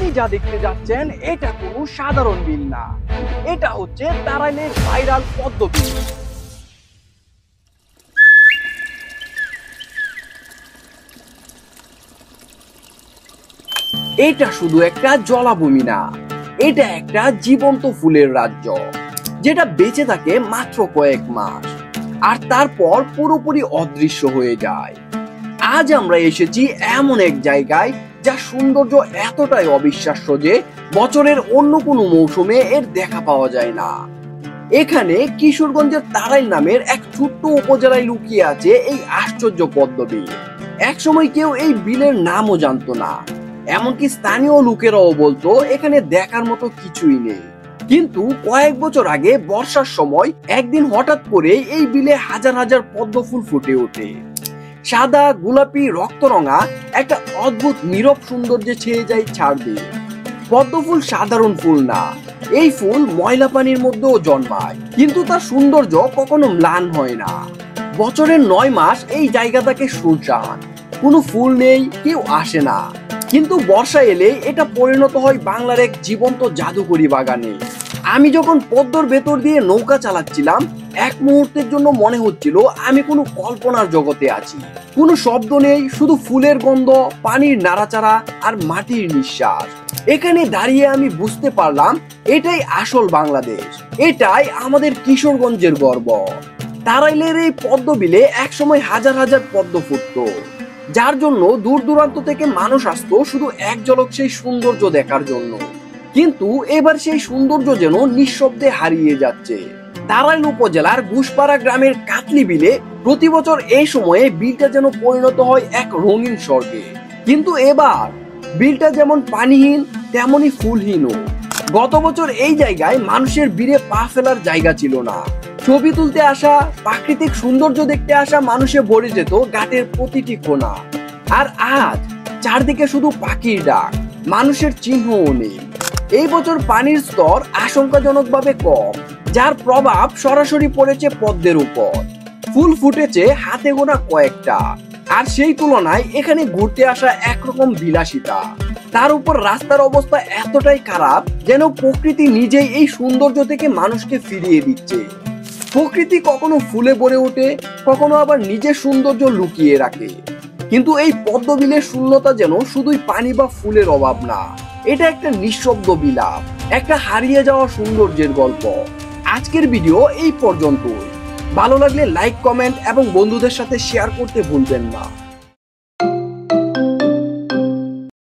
আপনি যা দেখতে যাচ্ছেন এটা কোনো সাধারণ বিল না, এটা হচ্ছে তারাইলের ভাইরাল পদ্ম বিল। এটা শুধু একটা জলাভূমি না, এটা একটা জীবন্ত ফুলের রাজ্য, যেটা বেঁচে থাকে মাত্র কয়েক মাস আর তারপর পুরোপুরি অদৃশ্য হয়ে যায়। আজ আমরা এসেছি এমন এক জায়গায় যা সৌন্দর্য এতটাই অবিশ্বাস্য যে বছরের অন্য কোনো মৌসুমে এর দেখা পাওয়া যায় না। এখানে কিশোরগঞ্জের তারাইল নামের এক ছোট্ট উপজেলায় লুকিয়ে আছে এই আশ্চর্য পদ্ম বিল। একসময় কেউ এই বিলের নামও জানতো না, এমনকি স্থানীয় লোকেরাও বলতো এখানে দেখার মতো কিছুই নেই। কিন্তু কয়েক বছর আগে বর্ষার সময় একদিন হঠাৎ করে এই বিলে হাজার হাজার পদ্ম ফুল ফুটে ওঠে। সাদা, গোলাপি, রক্তরঙা একটা অদ্ভুত নীরব সৌন্দর্যে ছেয়ে যায় ছাড় দিয়ে। পদ্ম ফুল সাধারণ ফুল না, এই ফুল ময়লা পানির মধ্যেও জন্মায়, কিন্তু তার সৌন্দর্য কখনো ম্লান হয় না। বছরের 9 মাস এই জায়গাটাকে শুনশান, কোনো ফুল নেই, কেউ আসে না। কিন্তু বর্ষা এলে এটা পরিণত হয় বাংলার এক জীবন্ত জাদুকরি বাগানে। আমি যখন পদ্মর ভেতর দিয়ে নৌকা চালাচ্ছিলাম, এক মুহূর্তের জন্য মনে হচ্ছিল আমি কোনো কল্পনার জগতে আছি। কোনো শব্দ নেই, শুধু ফুলের গন্ধ, পানির নাড়াচাড়া আর মাটির নিঃশ্বাস। এখানে দাঁড়িয়ে আমি বুঝতে পারলাম এটাই আসল বাংলাদেশ, এটাই আমাদের কিশোরগঞ্জের গর্ব। তারাইলের এই পদ্ম বিলে একসময় হাজার হাজার পদ্ম ফুটতো, যার জন্য দূর দূরান্ত থেকে মানুষ আসতো শুধু এক ঝলক সেই সৌন্দর্য দেখার জন্য। কিন্তু এবার সেই সৌন্দর্য যেন নিঃশব্দে হারিয়ে যাচ্ছে। তারাইল উপজেলার ঘুষপাড়া গ্রামের কাতলি বিলে প্রতি বছর এই সময়ে বিলটা যেন পরিণত হয় এক রঙিন স্বর্গে। কিন্তু এবার বিলটা যেমন পানিহীন তেমনি ফুলহীনও। গত বছর এই জায়গায় মানুষের ভিড়ে পা ফেলার জায়গা ছিল না। ছবি তুলতে আসা, প্রাকৃতিক সৌন্দর্য দেখতে আসা মানুষে ভরে যেত ঘাটের প্রতিটি কোণা। আর আজ চারদিকে শুধু পাখির ডাক, মানুষের চিহ্নও নেই। এই বছর পানির স্তর আশঙ্কাজনকভাবে কম, যার প্রভাব সরাসরি পড়েছে পদ্মের উপর। ফুল ফুটেছে হাতে গোনা কয়েকটা, আর সেই তুলনায় এখানে ঘুরতে আসা একরকম বিলাসিতা। তার উপর রাস্তার অবস্থা এতটাই খারাপ যেন প্রকৃতি নিজেই এই সৌন্দর্য থেকে মানুষকে ফিরিয়ে দিচ্ছে। প্রকৃতি কখনো ফুলে ভরে ওঠে, কখনো আবার নিজের সৌন্দর্য লুকিয়ে রাখে। কিন্তু এই পদ্ম বিলের শূন্যতা যেন শুধুই পানি বা ফুলের অভাব না, এটা একটা নিঃশব্দ বিলাপ, একটা হারিয়ে যাওয়া সৌন্দর্যের গল্প। আজকের ভিডিও এই পর্যন্তই। ভালো লাগলে লাইক, কমেন্ট এবং বন্ধুদের সাথে শেয়ার করতে ভুলবেন না।